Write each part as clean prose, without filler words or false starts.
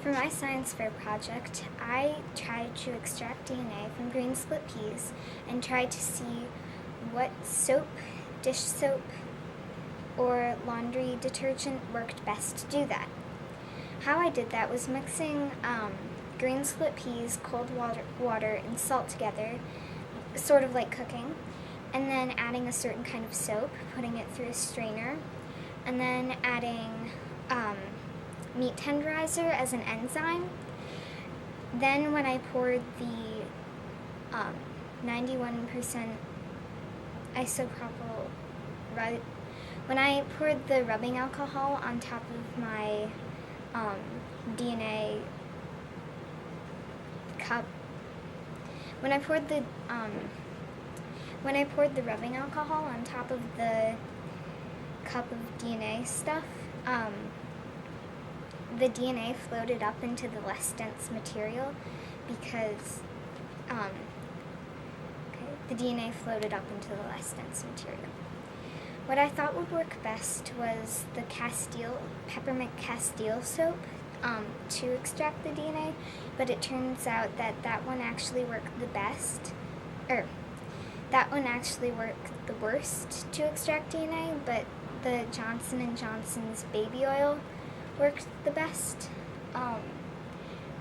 For my science fair project, I tried to extract DNA from green split peas and tried to see what soap, dish soap, or laundry detergent worked best to do that. How I did that was mixing green split peas, cold water, and salt together, sort of like cooking, and then adding a certain kind of soap, putting it through a strainer, and then adding meat tenderizer as an enzyme. Then when I poured the 91% isopropyl, when I poured the rubbing alcohol on top of my DNA cup, when I poured the rubbing alcohol on top of the cup of DNA stuff, the DNA floated up into the less dense material because the DNA floated up into the less dense material. What I thought would work best was the peppermint Castile soap to extract the DNA, but it turns out that one actually worked the best, that one actually worked the worst to extract DNA, but the Johnson & Johnson's baby oil worked the best.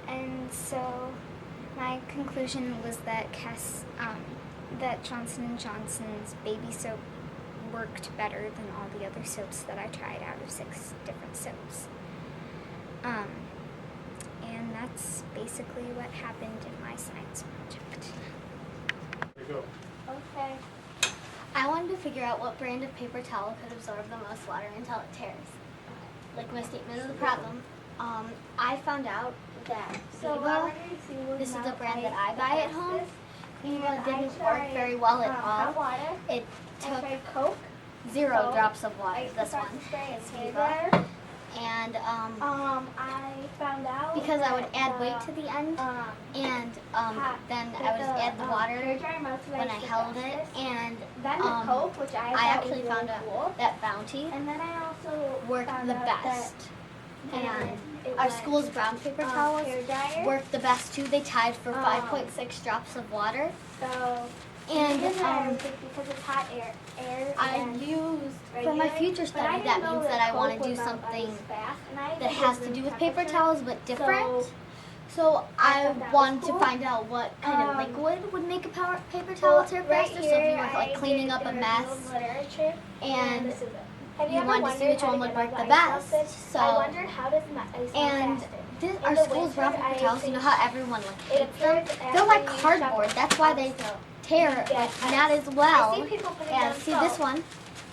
And so my conclusion was that that Johnson & Johnson's baby soap worked better than all the other soaps that I tried out of 6 different soaps. And that's basically what happened in my science project. There you go. Okay. I wanted to figure out what brand of paper towel could absorb the most water until it tears. Like my statement of the problem. I found out that Viva, this is the brand that I buy at home, Viva didn't work very well at all. It took 0 drops of water, this one. It's Viva. And I found out because I would add weight to the end, and then I would add the water when I held it, and I actually found out that Bounty and then I also worked found the out best. that And it our went, school's brown paper towels hairdryer. worked the best too. They tied for 5.6 drops of water. So And because it's hot air I used, for my future study, that means that I want to do something that has to do with paper towels but different. So I wanted to find out what kind of liquid would make a paper towel tear faster. So if you were like cleaning up a mess and you wanted to see which one would work the best. So, and our school's brown paper towels, you know how everyone like hates them? They're like cardboard. That's why they tear like not as well as, see this one,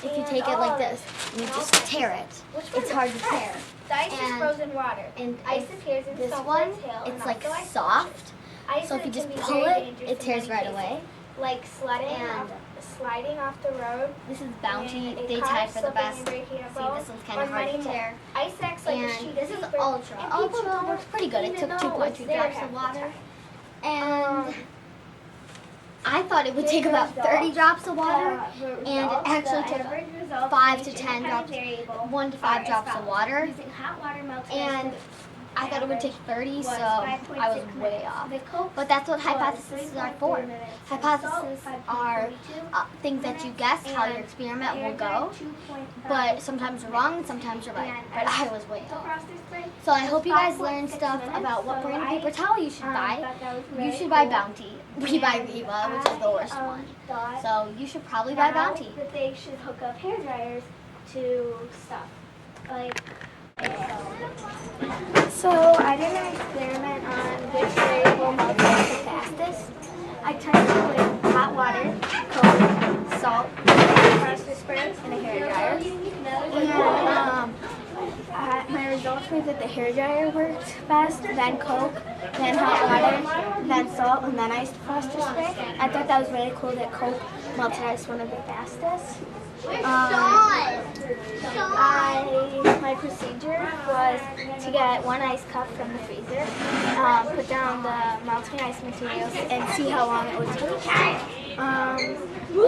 if you take it like this, and you just tear it. It's hard to tear. The ice is frozen water. And Ice appears in this Salt one, Lake Hill, it's and like also ice soft. Ice So if you can just be pull very it, dangerous it in tears many right cases, away. Like And sliding off the road. This is Bounty. And a They car tied for the slipping best. and breaking a See, bone, this one's kind or of hard many to more. tear. Ice acts like a And sheet this of is paper, Ultra. and people Ultra works pretty good. It even took know 2.2 they're drops half of the water. time. And I thought it would take about 30 drops of water, and it actually took 5 to 10 drops, 1 to 5 drops of water, Using hot water melted and I thought it would take 30, so I was way off. But that's what hypotheses are for. Hypotheses are things that you guess how your experiment will go, but sometimes you're wrong and sometimes you're right. But I was way off. So I hope you guys learned stuff about what brand of paper towel you should buy. You should buy Bounty. We buy Viva, which is the worst one. So you should probably buy Bounty. That they should hook up hair dryers to stuff. So I did an experiment on which variable melts the fastest. I tested with hot water, Coke, salt, compressor spray, and a hair dryer. And my results were that the hair dryer worked best, then Coke, then hot water, then salt, and then iced frosted spray. I thought that was really cool that Coke melted ice one of the fastest. My procedure was to get 1 ice cup from the freezer, put down the melting ice materials, and see how long it would take. The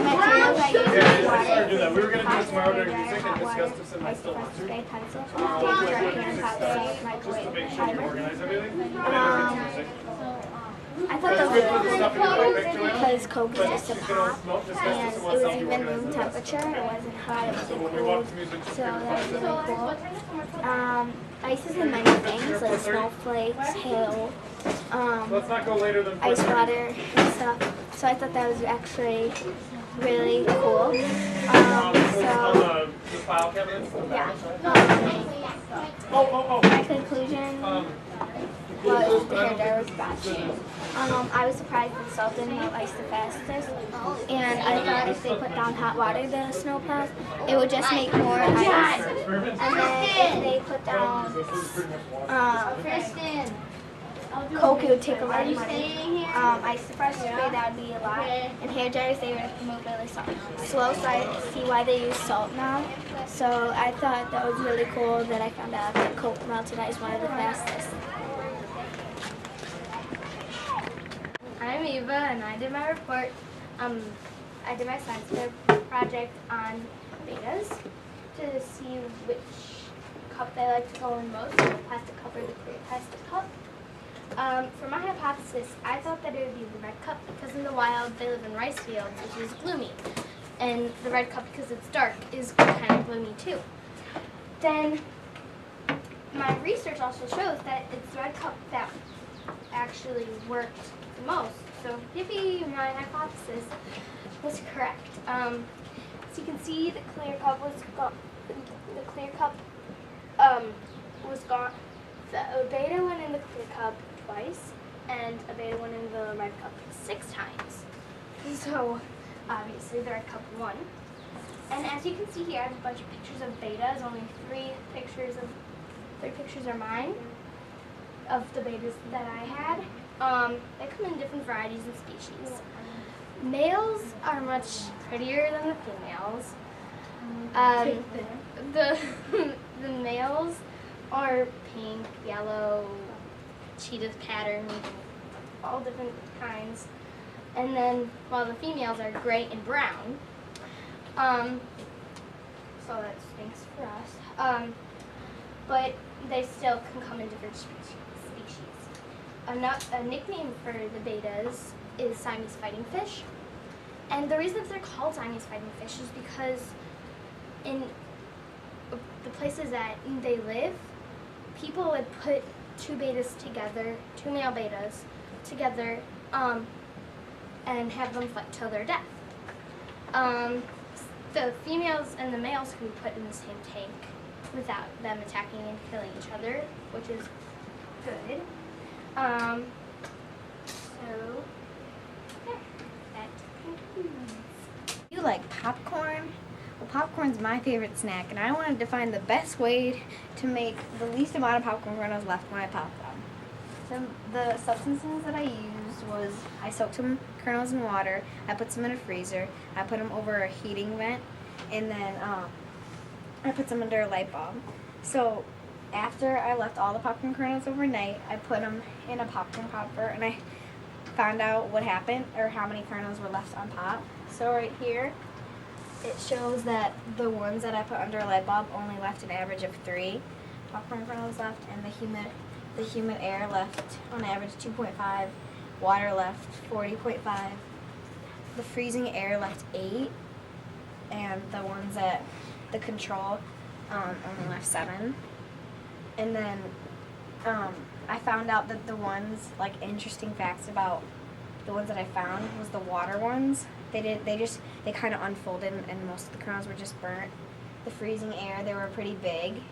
materials I used was water, We were going to do it tomorrow during music and hot discuss water, this in my ice still press want to. spray pencil, big jar can, hot sauce, microwave. you organize everything? I thought that was really cool because Coke is just a pop, and it was even room temperature. It wasn't hot, it wasn't cold, so that was really cool. Ice is in many things, like snowflakes, hail, Let's not go later than ice water and stuff. So I thought that was actually really cool. So the file cabinets? yeah. My conclusion was the hair dryer was bad. I was surprised that salt didn't melt ice the fastest, and I thought if they put down hot water, the snow plows, it would just make more ice. And then if they put down Coke, it would take a lot of money. Ice suppressor spray, that would be a lot. And hair dryers, they would move really slow, so I see why they use salt now. So I thought that was really cool that I found out that Coke melted ice one of the fastest. I'm Eva, and I did my report. I did my science project on betas to see which cup they like to go in most, the plastic cup or the clear plastic cup. For my hypothesis, I thought that it would be the red cup because in the wild they live in rice fields, which is gloomy. And the red cup, because it's dark, is kind of gloomy too. Then my research also shows that it's the red cup that actually worked the most. So yippee, my hypothesis was correct. So you can see the clear cup was gone. The clear cup was gone. The beta went in the clear cup twice, and a beta went in the red cup 6 times. So obviously the red cup won. And as you can see here, I have a bunch of pictures of betas. Only 3 pictures are mine of the betas that I had. They come in different varieties and species. Males are much prettier than the females. The males are pink, yellow, cheetah pattern, all different kinds. And then, while the females are gray and brown. So that stinks for us. But they still can come in different species. A nickname for the betas is Siamese fighting fish. And the reason that they're called Siamese fighting fish is because in the places that they live, people would put 2 betas together, 2 male betas together, and have them fight till their death. The females and the males can be put in the same tank without them attacking and killing each other, which is good. So, yeah, that concludes. You like popcorn? Well, popcorn's my favorite snack, and I wanted to find the best way to make the least amount of popcorn kernels left when I pop them. So the substances that I used was I soaked some kernels in water, I put some in a freezer, I put them over a heating vent, and then I put some under a light bulb. So after I left all the popcorn kernels overnight, I put them in a popcorn popper, and I found out what happened or how many kernels were left on pop. So right here, it shows that the ones that I put under a light bulb only left an average of 3 popcorn kernels left, and the humid air left on average 2.5, water left 40.5, the freezing air left 8, and the ones at the control only left 7. And then I found out that the ones, like, interesting facts about the ones that I found was the water ones. They kind of unfolded, and most of the kernels were just burnt. The freezing air, they were pretty big,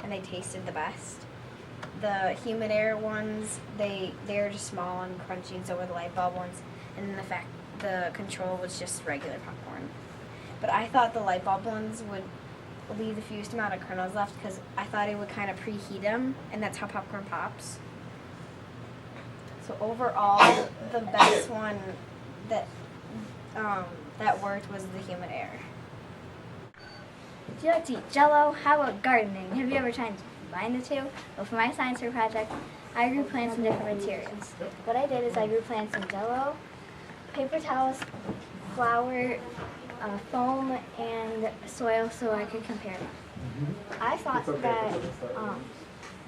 and they tasted the best. The humid air ones, they were just small and crunchy, and so were the light bulb ones. And then the control was just regular popcorn. But I thought the light bulb ones would leave the fewest amount of kernels left because I thought it would kind of preheat them, and that's how popcorn pops. So overall, the best one that worked was the humid air. Do you like to eat Jell-O? How about gardening? Have you ever tried to combine the two? Well, for my science fair project, I grew plants in different materials. What I did is I grew plants in Jell-O, paper towels, flour, foam, and soil so I could compare them. I thought that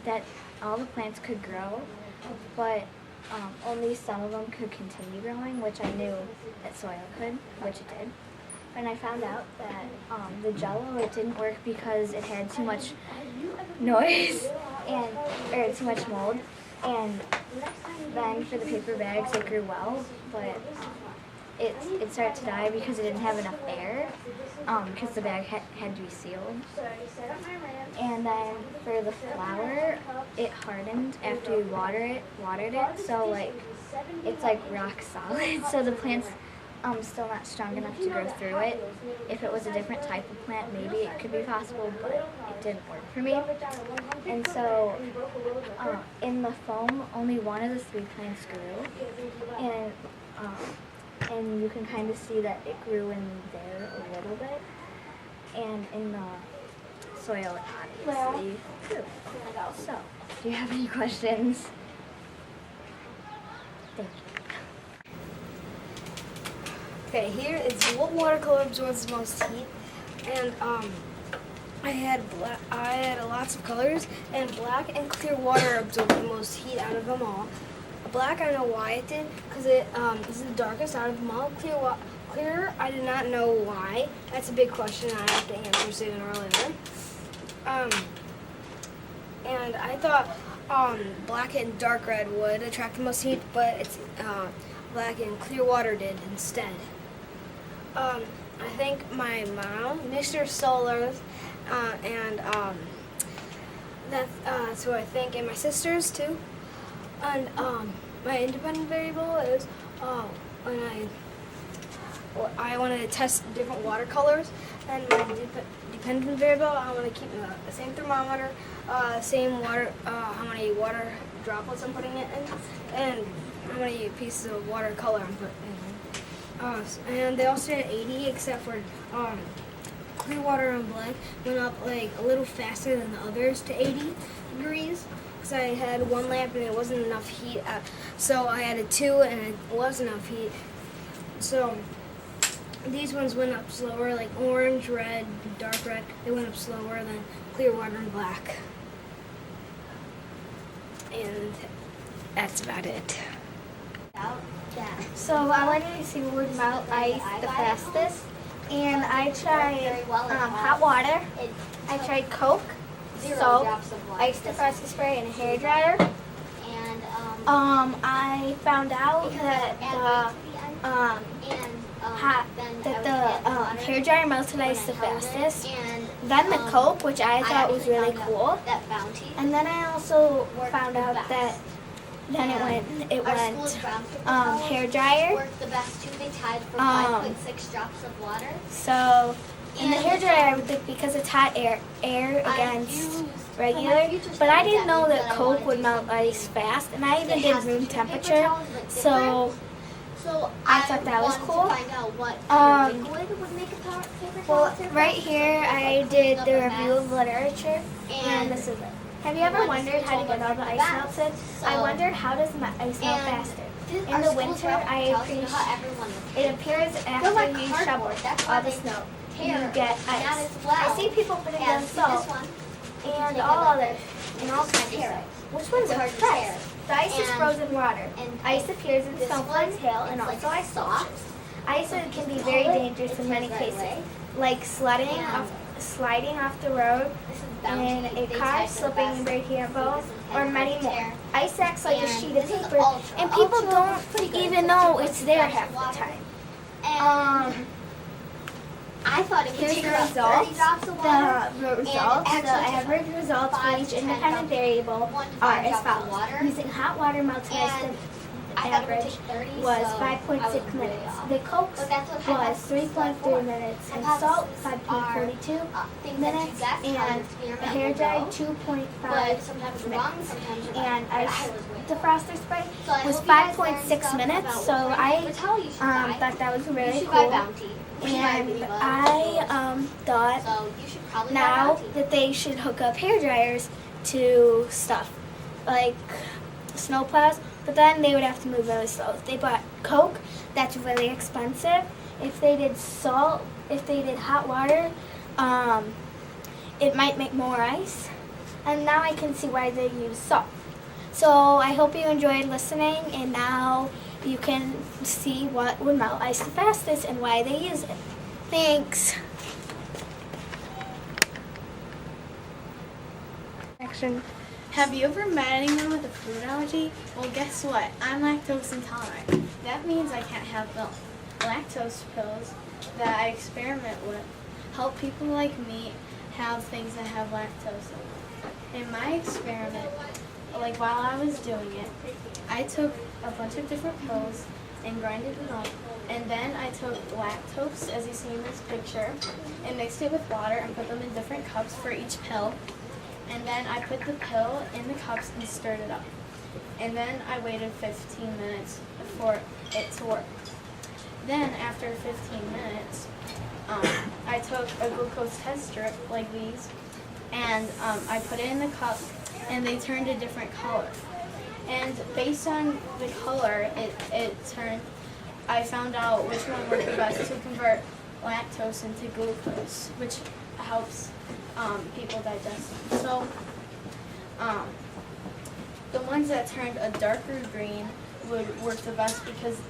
that all the plants could grow, but only some of them could continue growing, which I knew that soil could, which it did. And I found out that the Jell-O, it didn't work because it had too much noise or too much mold. And then for the paper bags, it grew well, but it started to die because it didn't have enough air, because the bag had to be sealed. And then for the flour, it hardened after we watered it, so like it's like rock solid. So the plant's still not strong enough to grow through it. If it was a different type of plant, maybe it could be possible, but it didn't work for me. And so in the foam, only one of the 3 plants grew, and you can kind of see that it grew in there a little bit, and in the soil it obviously grew. So, do you have any questions? Thank you. Okay, here is what watercolor absorbs the most heat, and I had lots of colors, and black and clear water absorbed the most heat out of them all. Black, I know why it did, because it is the darkest out of them all. Clear, I did not know why. That's a big question I have to answer sooner or later. And I thought black and dark red would attract the most heat, but it's black and clear water did instead. I think my mom, Mr. Solars, and that's who I think, and my sisters too. And my independent variable is when I wanted to test different watercolors, and my dependent variable, I want to keep the same thermometer, same water, how many water droplets I'm putting it in, and how many pieces of watercolor I'm putting in. And they all stayed at 80, except for clear water and black went up like a little faster than the others to 80 degrees. Because I had one lamp and it wasn't enough heat, so I added 2 and it was enough heat. So these ones went up slower, like orange, red, dark red. They went up slower than clear water and black. And that's about it. So I wanted to see what would melt ice the fastest, and I tried hot water, I tried Coke, salt, ice defroster spray, and a hairdryer. I found out that the hairdryer melted ice the fastest, then the Coke, which I thought was really cool, and then I also found out that then it went hairdryer. So in the hairdryer, I would think because it's hot air against regular, but I didn't know that Coke would melt ice fast, and I even did room temperature, so I thought that was cool. Well, right here I did the review of literature, and this is it. Have you ever wondered how to get all the ice melted? I wondered, how does ice melt faster? In the winter, it appears after you shovel all the snow. You get ice. I see people putting down salt and all kinds of stuff. Which one's hard to test? The ice is frozen water. Ice appears in snowflakes, hail, and also ice sculptures. Ice can be very dangerous in many cases, like sliding off the road in a car, slipping and breaking a bone, or many more. Ice acts like a sheet of paper, and people don't even know it's there half the time. I thought it would Here's take the about 30 drops of water. the average results for each independent variable are as follows. Using hot water melted ice, the average was 5.6 minutes. The Coke was 3.3 minutes, and salt 5.42 minutes, and the hairdryer 2.5 minutes, and ice defroster spray was 5.6 minutes. So I thought that was really cool. And I thought now that they should hook up hair dryers to stuff like snowplows, but then they would have to move really slow. If they bought Coke, that's really expensive. If they did hot water, it might make more ice. and now I can see why they use salt. So I hope you enjoyed listening, and now you can see what would melt ice the fastest and why they use it. Thanks. Action. Have you ever met anyone with a food allergy? Well, guess what? I'm lactose intolerant. That means I can't have milk. Lactose pills that I experiment with help people like me have things that have lactose in them. In my experiment, like while I was doing it, I took a bunch of different pills and grinded them up. And then I took lactose, as you see in this picture, and mixed it with water and put them in different cups for each pill. And then I put the pill in the cups and stirred it up. And then I waited 15 minutes for it to work. Then after 15 minutes, I took a glucose test strip like these, and I put it in the cup, and they turned a different color. And based on the color it turned, I found out which one worked the best to convert lactose into glucose, which helps people digest them. So the ones that turned a darker green would work the best because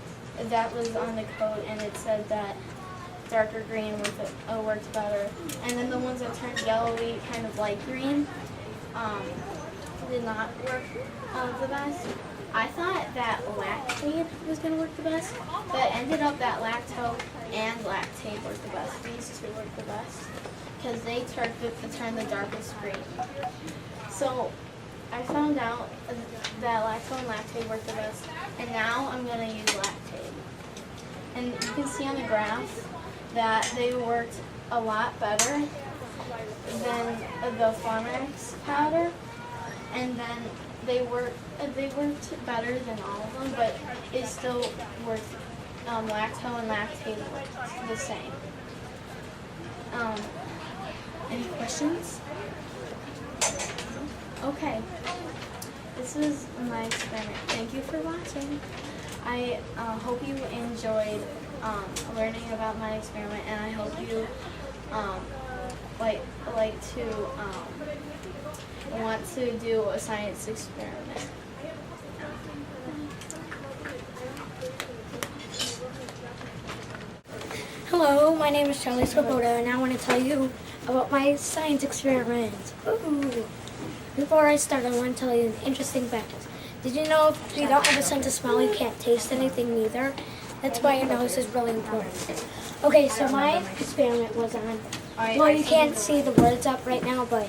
that was on the code, and it said that darker green worked better. And then the ones that turned yellowy, kind of light green, did not work the best. I thought that lactate was going to work the best, but it ended up that lacto and lactate worked the best. These two worked the best because they turn the darkest green. So I found out that lacto and lactate worked the best, and now I'm going to use lactate. And you can see on the graph that they worked a lot better than the Pharmax powder, and then they worked better than all of them, but it still worked. Lacto and lactate worked the same. Any questions? Okay. This was my experiment. Thank you for watching. I hope you enjoyed learning about my experiment, and I hope you like to want to do a science experiment. Hello, my name is Charlie Swoboda, and I want to tell you about my science experiment. Ooh. Before I start, I want to tell you an interesting fact. Did you know if you don't have a sense of smell, you can't taste anything either? That's why your nose is really important. Okay, so my experiment was on, well, you can't see the words up right now, but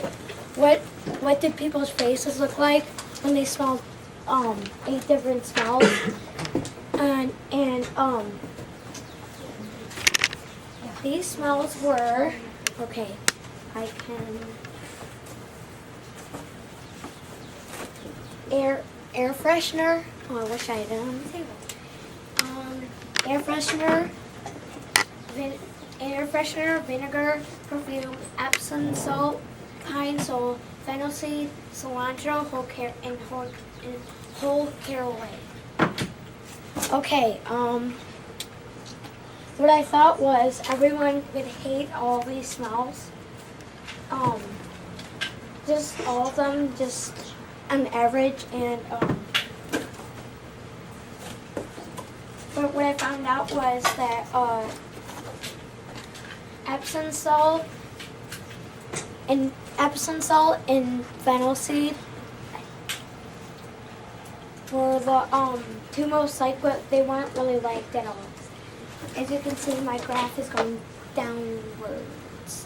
what did people's faces look like when they smelled 8 different smells? And these smells were, okay, I can, air freshener, oh, I wish I had it on the table. Air freshener, vinegar, perfume, Epsom salt, pine sol, fennel seed, cilantro, whole caraway. Okay, what I thought was everyone would hate all these smells. Just all of them, just on average, and but what I found out was that Epsom salt and fennel seed were the 2 most liked, but they weren't really liked at all. As you can see, my graph is going downwards.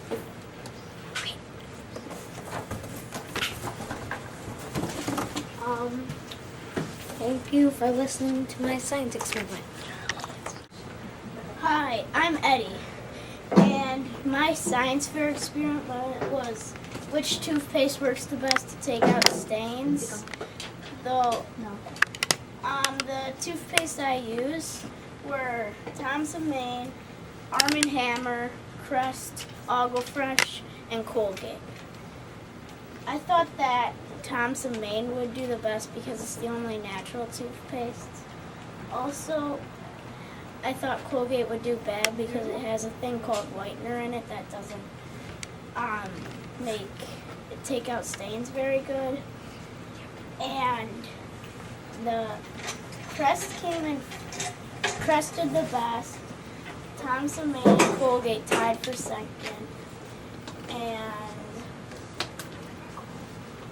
Thank you for listening to my science experiment. Hi, I'm Eddie, and my science fair experiment was which toothpaste works the best to take out stains. The toothpaste I used were Tom's of Maine, Arm & Hammer, Crest, Algo Fresh, and Colgate. I thought that Tom's of Maine would do the best because it's the only natural toothpaste. Also, I thought Colgate would do bad because it has a thing called whitener in it that doesn't make it take out stains very good. And the Crest did the best. Thompson Maine and Colgate tied for second. And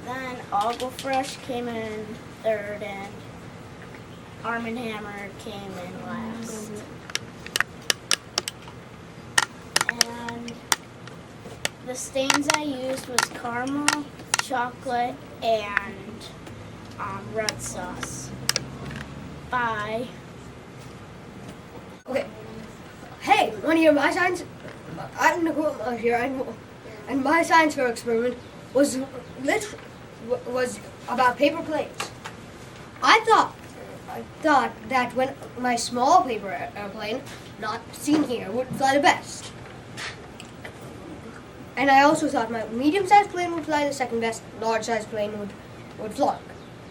then Algo Fresh came in third, and Arm & Hammer came in last. And the stains I used was caramel, chocolate, and red sauce. Bye. Okay. Hey, want to hear my science? I'm Nicole here, and my science fair experiment was about paper planes. I thought that when my small paper airplane, not seen here, would fly the best. And I also thought my medium-sized plane would fly the second best, large-sized plane would flunk.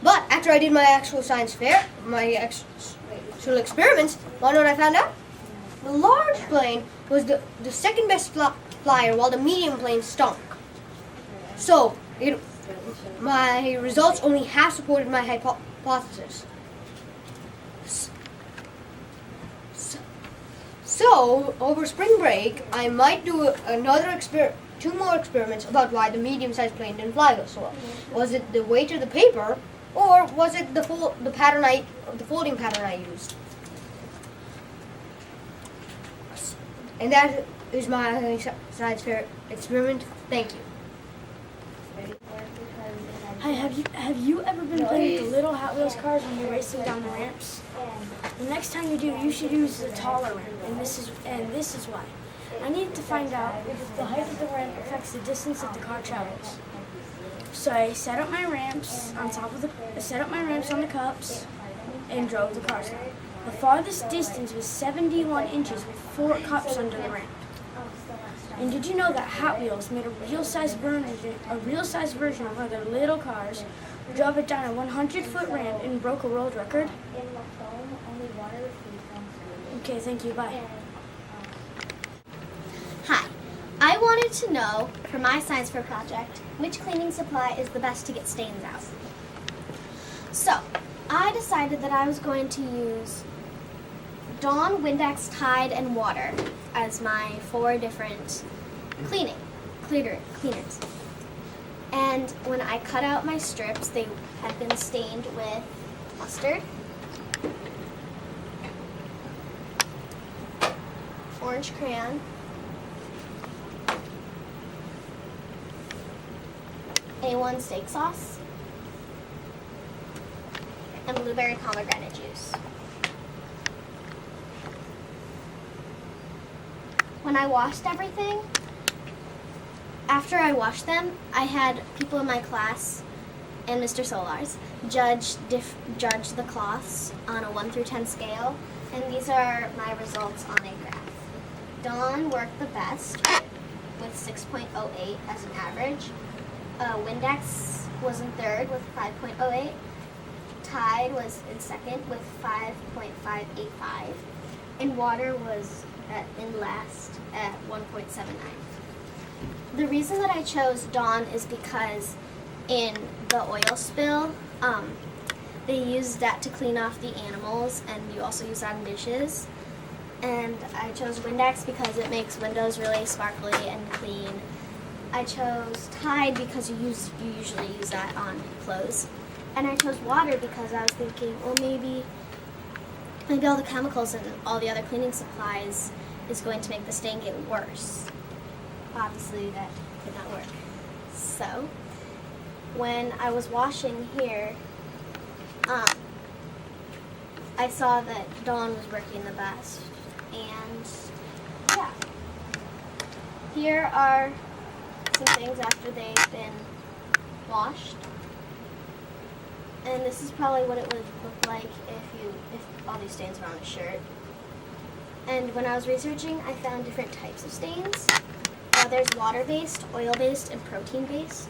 But after I did my actual science fair, my actual experiments, want to know what I found out? The large plane was the second best flyer, while the medium plane stunk. So, my results only half supported my hypothesis. So, over spring break, I might do two more experiments about why the medium-sized plane didn't fly so well. Was it the weight of the paper, or was it the folding pattern I used? And that is my science fair experiment. Thank you. Hi, have you ever been playing with the little Hot Wheels cars when you're racing down the ramps? The next time you do, you should use the taller ramp, and this is why. I needed to find out if the height of the ramp affects the distance that the car travels. So I set up my ramps on the cups and drove the cars down. The farthest distance was 71 inches with 4 cups under the ramp. And did you know that Hot Wheels made a real-size version of one of their little cars, drove it down a 100-foot ramp, and broke a world record? Okay, thank you. Bye. Hi, I wanted to know, for my science fair project, which cleaning supply is the best to get stains out. So, I decided that I was going to use Dawn, Windex, Tide, and water as my 4 different cleaners. And when I cut out my strips, they had been stained with mustard, orange crayon, A1 steak sauce, and blueberry pomegranate juice. When I washed everything, after I washed them, I had people in my class and Mr. Solars judge the cloths on a 1 through 10 scale, and these are my results on a graph. Dawn worked the best with 6.08 as an average. Windex was in third with 5.08. Tide was in second with 5.585. And water was in last at 1.79. The reason that I chose Dawn is because in the oil spill, they used that to clean off the animals, and you also use that in dishes. And I chose Windex because it makes windows really sparkly and clean. I chose Tide because you usually use that on clothes. And I chose water because I was thinking, well, maybe all the chemicals and all the other cleaning supplies is going to make the stain get worse. Obviously, that did not work. So, when I was washing here, I saw that Dawn was working the best. And, yeah. Here are some things after they've been washed. And this is probably what it would look like if all these stains were on a shirt. And when I was researching, I found different types of stains. There's water-based, oil-based, and protein-based.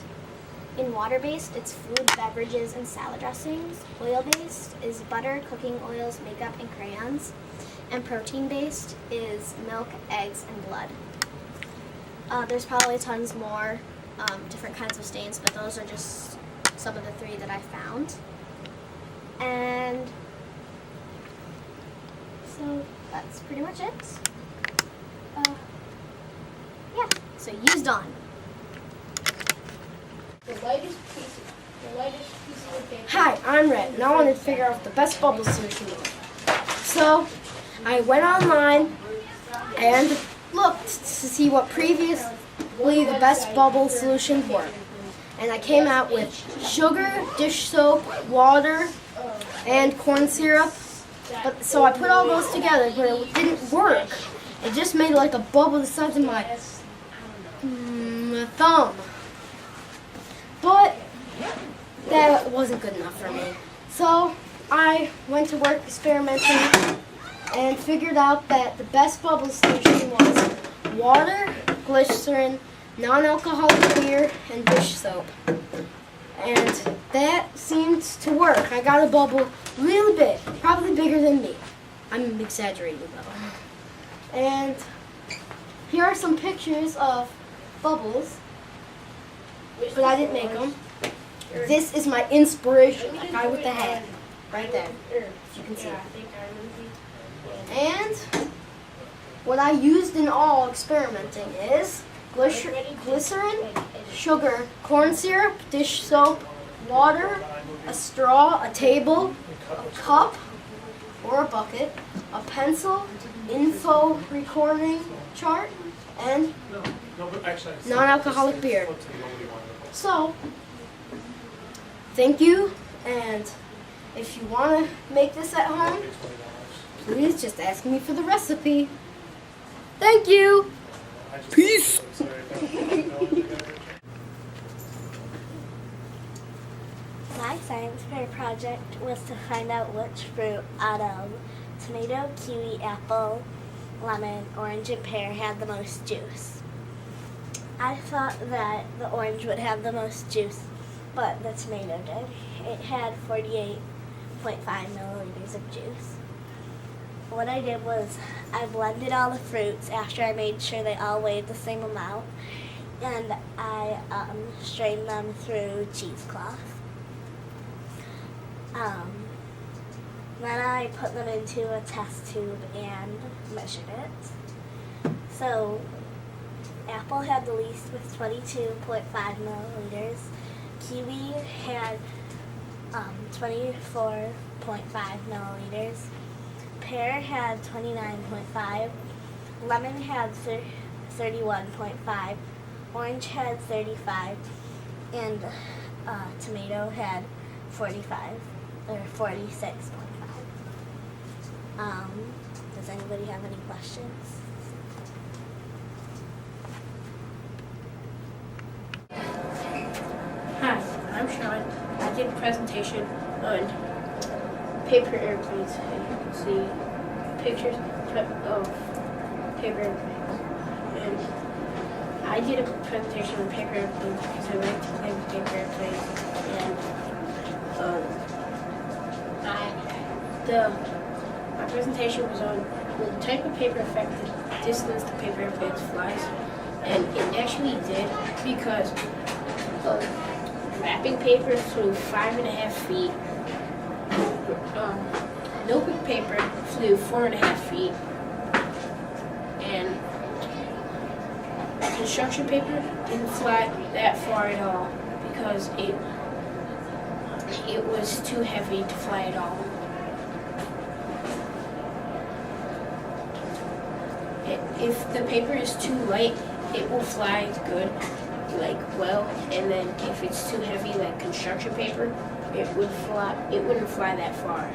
In water-based, it's food, beverages, and salad dressings. Oil-based is butter, cooking oils, makeup, and crayons. And protein-based is milk, eggs, and blood. There's probably tons more different kinds of stains, but those are just some of the 3 that I found. And so that's pretty much it. Yeah, so used on. Hi, I'm Red, and I wanted to figure out the best bubble solution was. So, I went online and looked to see what previously the best bubble solutions were. And I came out with sugar, dish soap, water, and corn syrup. So I put all those together, but it didn't work. It just made like a bubble the size of my thumb. But that wasn't good enough for me. So I went to work experimenting and figured out that the best bubble solution was water, glycerin, non-alcoholic beer, and dish soap. And that seemed to work. I got a bubble really big, probably bigger than me. I'm exaggerating though. And here are some pictures of bubbles, but I didn't make them. This is my inspiration, the guy with the hat, right there, if you can see. And what I used in all experimenting is glycerin, sugar, corn syrup, dish soap, water, a straw, a table, a cup or a bucket, a pencil, info recording chart, and non-alcoholic beer. So, thank you, and if you want to make this at home, please just ask me for the recipe. Thank you! Peace! My science fair project was to find out which fruit out of tomato, kiwi, apple, lemon, orange, and pear had the most juice. I thought that the orange would have the most juice, but the tomato did. It had 48.5 milliliters of juice. What I did was I blended all the fruits after I made sure they all weighed the same amount, and I strained them through cheesecloth. Then I put them into a test tube and measured it. So apple had the least with 22.5 milliliters. Kiwi had 24.5 milliliters. Pear had 29.5. Lemon had 31.5. Orange had 35. And tomato had 45 or 46.5. Does anybody have any questions? Hi, I'm Sean. I did a presentation on paper airplanes. And you can see pictures of paper airplanes. And I did a presentation on paper airplanes because I like to play with paper airplanes. And my presentation was on the type of paper affect the distance the paper airplane flies. And it actually did because wrapping paper flew 5.5 feet. Notebook paper flew 4.5 feet. And construction paper didn't fly that far at all because it was too heavy to fly at all. If the paper is too light, it will fly good, well, and then if it's too heavy, like construction paper, it wouldn't fly that far.